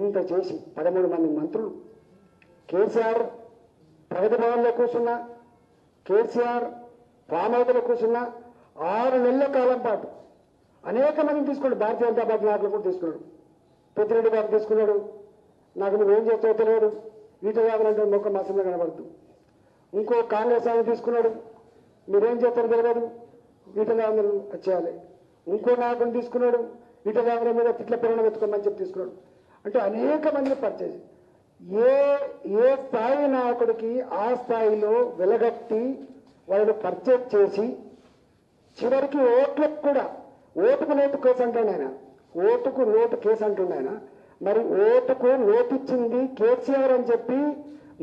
ఇంత చేసి 13 మంది మంత్రులు, కేసీఆర్ ప్రగతి భవన్లో కూర్చున్నా, కేసీఆర్ ఫామ్ హౌస్లో కూర్చున్నా 6 నెలల కాలం పాటు అనేక మందిని తీసుకున్నాడు. భారతీయ జనతా పార్టీ నాయకులు కూడా తీసుకున్నాడు. పెద్దిరెడ్డి గారు తీసుకున్నాడు. నాకు నువ్వేం చేస్తావో తెలియదు, ఈటల రాజేంద్ర మొక్క మాసంలో కనబడుతూ. ఇంకో కాంగ్రెస్ ఆయన తీసుకున్నాడు, మీరేం చేస్తారో తెలియదు, ఈటల రాజేంద్ర వచ్చేయాలి. ఇంకో నాయకుని తీసుకున్నాడు, ఈటల రాజేంద్ర మీద తిట్ల ప్రేరణ వెతుకోమని చెప్పి తీసుకున్నాడు. అంటే అనేక మందిని పరిచయం. ఏ స్థాయి నాయకుడికి ఆ స్థాయిలో వెలగట్టి వాళ్ళని పర్చేజ్ చేసి చివరికి ఓట్లకు కూడా ఓటుకు నోటు కేసు అంటుండే ఆయన, ఓటుకు నోటు కేసు అంటుండే ఆయన. మరి ఓటుకు నోటిచ్చింది కేసీఆర్ అని చెప్పి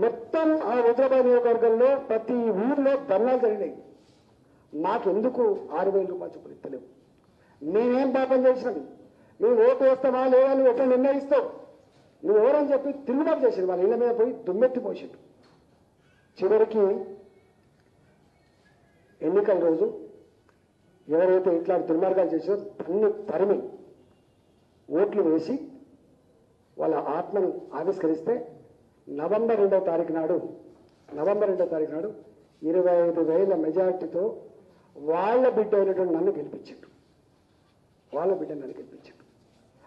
మొత్తం ఆ హైదరాబాద్ నియోజకవర్గంలో ప్రతి ఊర్లో ధర్నాలు జరిగినాయి. మాకెందుకు 6,000 రూపాయలు చొప్పులు ఇస్తలేవు, మేమేం పాపం చేసినాం, నువ్వు ఓటు వేస్తావా లేదా, నువ్వు ఎట్లా నిర్ణయిస్తావు, నువ్వు ఎవరని చెప్పి తిరుగుబాటు చేసింది. వాళ్ళ ఇళ్ళ మీద పోయి దుమ్మెత్తి పోసిండు. చివరికి ఎన్నికల రోజు ఎవరైతే ఇట్లా దుర్మార్గాలు చేసారో అన్ని తరిమి ఓట్లు వేసి వాళ్ళ ఆత్మను ఆవిష్కరిస్తే నవంబర్ 2వ తారీఖు నాడు 25,000 మెజార్టీతో వాళ్ళ బిడ్డ అయినటువంటి నన్ను గెలిపించాడు.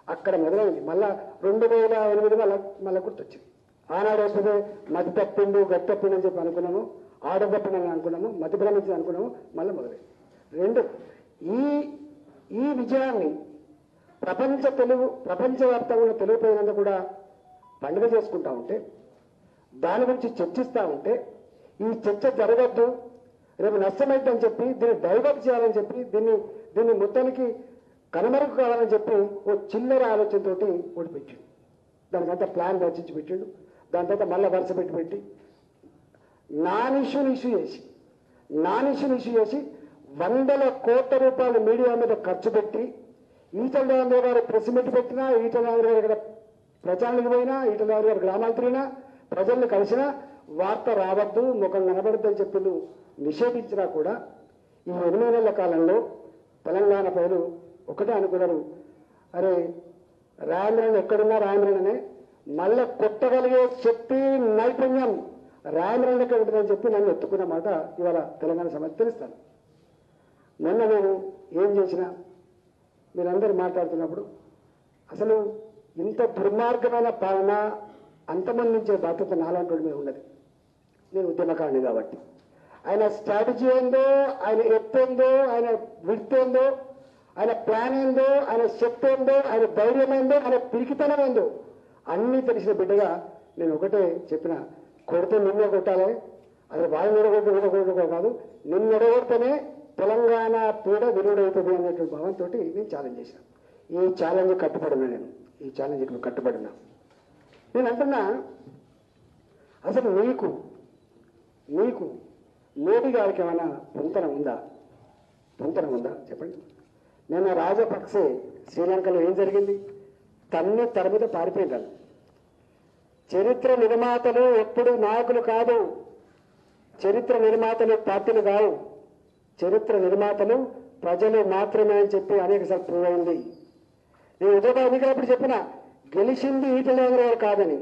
అక్కడ మొదలైంది. మళ్ళా 2008 మళ్ళా గుర్తొచ్చింది. ఆనాడు వస్తుంది మతి తప్పిండు గతి తప్పిండు అని చెప్పి అనుకున్నాము, ఆడ తప్పిండని అనుకున్నాము, మతి భ్రమించింది అనుకున్నాము, మళ్ళీ మొదలైంది. 2 ఈ విజయాన్ని ప్రపంచవ్యాప్తంగా ఉన్న తెలుగు ప్రజలంతా కూడా పండుగ చేసుకుంటా ఉంటే, దాని గురించి చర్చిస్తూ ఉంటే, ఈ చర్చ జరగద్దు, రేపు నష్టమైందని చెప్పి దీన్ని డైవర్ట్ చేయాలని చెప్పి దీన్ని మొత్తానికి కనుమరుగు కావాలని చెప్పి ఓ చిల్లర ఆలోచనతోటి ఓడిపెట్టిండు. దానికంతా ప్లాన్ రచించి పెట్టిండు. దాని తర్వాత మళ్ళీ వరుస పెట్టి నాన్ ఇష్యూని ఇష్యూ చేసి 100 కోట్ల రూపాయలు మీడియా మీద ఖర్చు పెట్టి ఈటల రాజేంద్ర గారు ప్రెస్ మీట్ పెట్టినా, ఈటల రాజేంద్ర గారు ఇక్కడ ప్రచారానికి పోయినా, ఈటల రాజేంద్ర గారు గ్రామాలు తిరిగినా, ప్రజల్ని కలిసినా వార్త రావద్దు, ముఖం కనబడద్దు అని చెప్పి నిషేధించినా కూడా ఈ 8 నెలల కాలంలో తెలంగాణ ప్రజలు ఒకటే అనుకున్నారు, అరే రాజేంద్రన్ ఎక్కడున్నా రాజేంద్రనే, మళ్ళీ కొట్టగలిగే శక్తి నైపుణ్యం రాజేంద్రన్ ఎక్కడ ఉంటుందని చెప్పి నన్ను ఎత్తుకున్న మాట ఇవాళ తెలంగాణ సమాజం తెలుస్తాను. మొన్న నేను ఏం చేసినా మీరందరూ మాట్లాడుతున్నప్పుడు అసలు ఇంత దుర్మార్గమైన పాలన అంతమందించే బాధ్యత నాలాంటి మీద ఉన్నది. నేను ఉద్యమకారుని కాబట్టి ఆయన స్ట్రాటజీ ఏందో, ఆయన ఎత్తు ఏందో, ఆయన విడ్త్ ఏందో, ఆయన ప్లాన్ ఏందో, ఆయన శక్తి ఏందో, ఆయన ధైర్యం ఏందో, ఆయన పిరికితనం ఏందో అన్నీ తెలిసిన బిడ్డగా నేను ఒకటే చెప్పిన, కొడితే నిన్నే కొట్టాలి, అది వాళ్ళు నిడగొట్టు కాదు, నిన్ను నిడగొడితేనే తెలంగాణ పీడ విరుడవుతుంది అనేటువంటి భావంతో నేను ఛాలెంజ్ చేశాను. ఈ ఛాలెంజ్ కట్టుబడినా, ఈ ఛాలెంజ్కి కట్టుబడినా. నేను అంటున్నా, అసలు నీకు మోడీ గారికి ఏమైనా పొంతన ఉందా చెప్పండి. నేను రాజపక్సే శ్రీలంకలో ఏం జరిగింది, తరమిద పారిపోయినారు. చరిత్ర నిర్మాతలు ఎప్పుడు నాయకులు కాదు, చరిత్ర నిర్మాతలు పార్టీలు కావు, చరిత్ర నిర్మాతలు ప్రజలు మాత్రమే అని చెప్పి అనేకసార్లు ప్రూవ్ అయింది. నేను హుజరాబాద్ ఎన్నికలప్పుడు చెప్పిన, గెలిచింది ఈటల రాజేంద్ర గారు కాదని,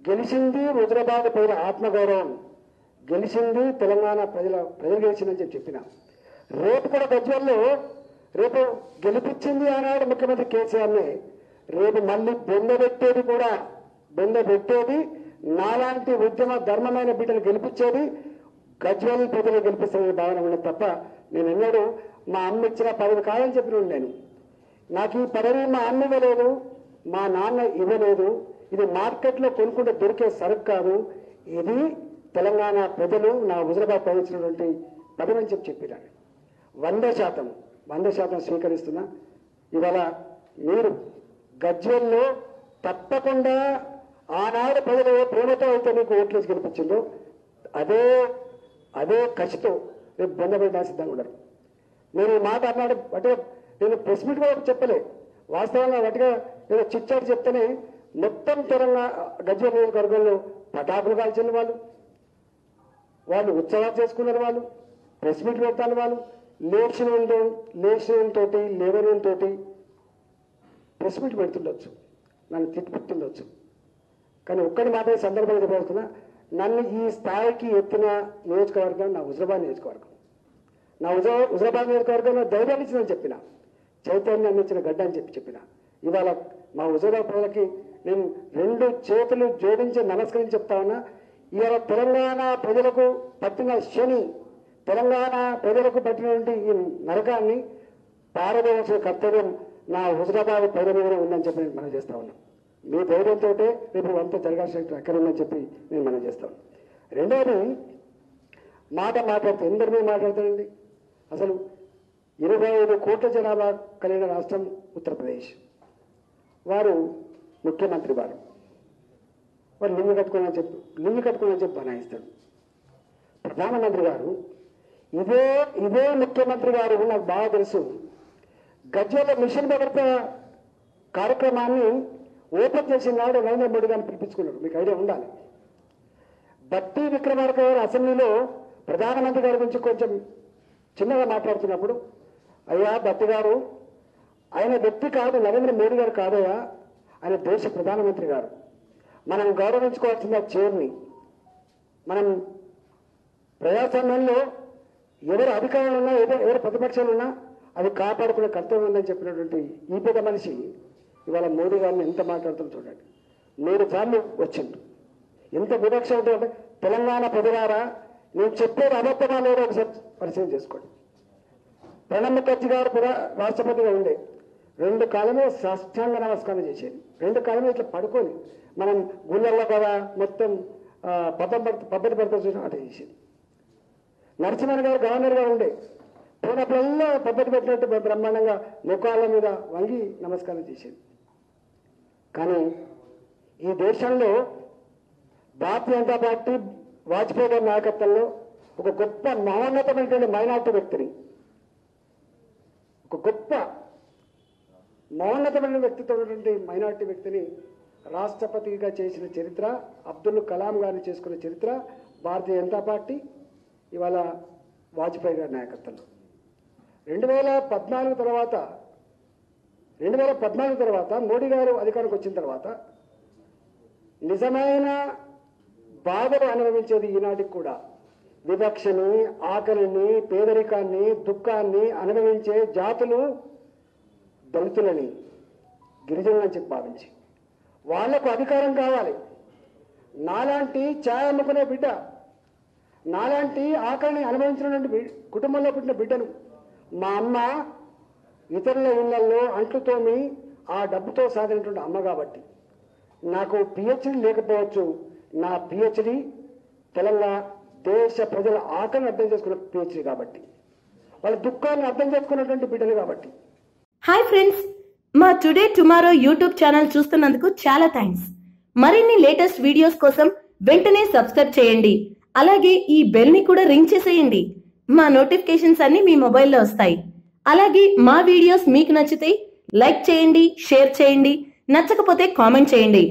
గెలిచింది హుజరాబాద్ ప్రజల ఆత్మగౌరవం, గెలిచింది తెలంగాణ ప్రజలు గెలిచిందని చెప్పిన. రేపు కూడా గజ్వేల్లో రేపు గెలిపించింది ఆనాడు ముఖ్యమంత్రి కేసీఆర్ని, రేపు మళ్ళీ బొంద పెట్టేది నాలాంటి ఉద్యమ ధర్మమైన బిడ్డలు గెలిపించేది గజ్వేల్ ప్రజలు గెలిపిస్తారనే భావన ఉన్నది తప్ప నేను ఎన్నడూ మా అమ్మ ఇచ్చిన పదవి కాదని చెప్పిన నేను. నాకు ఈ పదవి మా అమ్మ ఇవ్వలేదు, మా నాన్న ఇవ్వలేదు, ఇది మార్కెట్లో కొనుక్కుంటే దొరికే సరుకు కాదు, ఇది తెలంగాణ ప్రజలు నా హుజరాబాద్ ప్రవేశించినటువంటి పదవి అని చెప్పినాను. 100% స్వీకరిస్తున్నా. ఇవాళ మీరు గజ్వేల్లో తప్పకుండా ఆనాడు ప్రజలు ప్రేమతో అయితే మీకు ఓట్లేసి గెలిపించిందో అదే కసితో రేపు బొందబెట్టడానికి సిద్ధంగా ఉన్నారు. నేను ఈ మాట అన్నాడు అంటే నేను ప్రెస్ మీట్ కూడా చెప్పలే, వాస్తవంగా వాటిగా నేను చిచ్చాడు చెప్తేనే మొత్తం తెలంగాణ గజ్వేల్ నియోజకవర్గంలో పటాకులు కాల్చిన వాళ్ళు ఉత్సవాలు చేసుకున్నారు, వాళ్ళు ప్రెస్ మీట్ పెడతాను, వాళ్ళు లేచినంతోటి ప్రెస్ మీట్ పెడుతుండొచ్చు, నన్ను తిట్టుకుంటుండొచ్చు. కానీ ఒక్కడి మాత్రమే సందర్భంగా చెప్పదలుచుకున్నా, నన్ను ఈ స్థాయికి ఎత్తిన నియోజకవర్గం నా హుజరాబాద్ నియోజకవర్గం. నా హుజరాబాద్ నియోజకవర్గంలో ధైర్యాన్ని ఇచ్చిందని చెప్పిన, చైతన్యాన్ని ఇచ్చిన గడ్డ అని చెప్పిన. ఇవాళ మా హుజరాబాద్ ప్రజలకి నేను 2 చేతులు జోడించి నమస్కరించి చెప్తా ఉన్నా. ఇవాళ తెలంగాణ ప్రజలకు పట్టిన శని, తెలంగాణ ప్రజలకు పట్టినటువంటి ఈ నరకాన్ని పారదోల్సిన కర్తవ్యం నా హుజరాబాద్ ప్రజల మీద ఉందని చెప్పి నేను మనం చేస్తా ఉన్నాం. మీ ధైర్యంతో రేపు అంతా జరగాల్సిన అక్కడ ఉందని చెప్పి నేను మనం చేస్తాను. రెండవది, మాట్లాడితే ఎందరి మీద మాట్లాడతానండి. అసలు 25 కోట్ల జనాభా కలిగిన రాష్ట్రం ఉత్తరప్రదేశ్. వారు ముఖ్యమంత్రి వారు లింగి కట్టుకోనని చెప్పి బనాయిస్తాడు. ప్రధానమంత్రి గారు ఇదే ముఖ్యమంత్రి గారు నాకు బాగా తెలుసు. గజ్వేల మిషన్ భద్రత కార్యక్రమాన్ని ఓపెన్ చేసిన నాడు నరేంద్ర మోడీ గారిని పిలిపించుకున్నాడు. మీకు ఐడియా ఉండాలి. బట్టి విక్రమార్క గారు అసెంబ్లీలో ప్రధానమంత్రి గారి గురించి కొంచెం చిన్నగా మాట్లాడుతున్నప్పుడు, అయ్యా బట్టి గారు, ఆయన వ్యక్తి కాదు, నరేంద్ర మోడీ గారు కాదయ్యా, ఆయన దేశ ప్రధానమంత్రి గారు. మనం గౌరవించుకోవాల్సిన చైర్ని. మనం ప్రజాస్వామ్యంలో ఎవరు అధికారంలో ఉన్నా, ఎవరు ప్రతిపక్షాలు ఉన్నా అది కాపాడుకునే కర్తవ్యం ఉందని చెప్పినటువంటి ఈ పెద్ద మనిషి ఇవాళ మోడీ గారిని ఎంత మాట్లాడుతుందో చూడండి. 3 సార్లు వచ్చిండు. ఎంత వివక్ష ఉంటుందంటే, తెలంగాణ ప్రజలారా, నేను చెప్పేది అబద్ధమా లేదో ఒకసారి పరిశీలన చేసుకోండి. ప్రణబ్ ముఖర్జీ గారు రాష్ట్రపతిగా ఉండే 2 కాలమే సాష్టాంగ నమస్కారం చేసేది. 2 కాలమే ఇట్లా పడుకొని మనం గుళ్ళల్లో కదా మొత్తం పద్ధతి పడుతుంది చూసిన అదే చేసేది. నరసింహన్ గారు గవర్నర్గా ఉండే పోయినప్పుడల్లా పద్ధతి పెట్టినట్టు బ్రహ్మాండంగా ముఖాల మీద వంగి నమస్కారం చేసేది. కానీ ఈ దేశంలో భారతీయ జనతా పార్టీ వాజ్పేయి గారి నాయకత్వంలో ఒక గొప్ప మహోన్నతమైనటువంటి మైనార్టీ వ్యక్తిని, ఒక గొప్ప మహోన్నతమైన వ్యక్తితో ఉన్నటువంటి మైనార్టీ వ్యక్తిని రాష్ట్రపతిగా చేసిన చరిత్ర, అబ్దుల్ కలాం గారిని చేసుకున్న చరిత్ర భారతీయ జనతా పార్టీ ఇవాళ వాజ్పేయి గారి నాయకత్వంలో. 2014 తర్వాత మోడీ గారు అధికారంకి వచ్చిన తర్వాత నిజమైన బాధలు అనుభవించేది ఈనాటికి కూడా. వివక్షని, ఆకలిని, పేదరికాన్ని, దుఃఖాన్ని అనుభవించే జాతులు దళితులని, గిరిజనులని చెప్పి భావించి వాళ్లకు అధికారం కావాలి. నాలాంటి ఛాయ్ అమ్ముకునే బిడ్డ, నాలాంటి ఆకలిని అనుభవించినటువంటి కుటుంబంలో పుట్టిన బిడ్డను మా అమ్మ ఇతరుల ఇళ్లలో అంట్లు తోమి ఆ డబ్బుతో సాధినటువంటి అమ్మ కాబట్టి, నాకు పిహెచ్డి లేకపోవచ్చు, నా పిహెచ్డి తెలంగాణ దేశ ప్రజల ఆకలిని అర్థం చేసుకున్న పిహెచ్డి కాబట్టి, వాళ్ళ దుఃఖాన్ని అర్థం చేసుకున్నటువంటి బిడ్డలు కాబట్టి. హాయ్ ఫ్రెండ్స్, మా టుడే టుమారో యూట్యూబ్ ఛానల్ చూస్తున్నందుకు చాలా థ్యాంక్స్. మరిన్ని లేటెస్ట్ వీడియోస్ కోసం వెంటనే సబ్స్క్రైబ్ చేయండి. అలాగే ఈ బెల్ ని కూడా రింగ్ చేసేయండి. మా నోటిఫికేషన్స్ అన్ని మీ మొబైల్లో వస్తాయి. అలాగే మా వీడియోస్ మీకు నచ్చితే లైక్ చేయండి, షేర్ చేయండి, నచ్చకపోతే కామెంట్ చేయండి.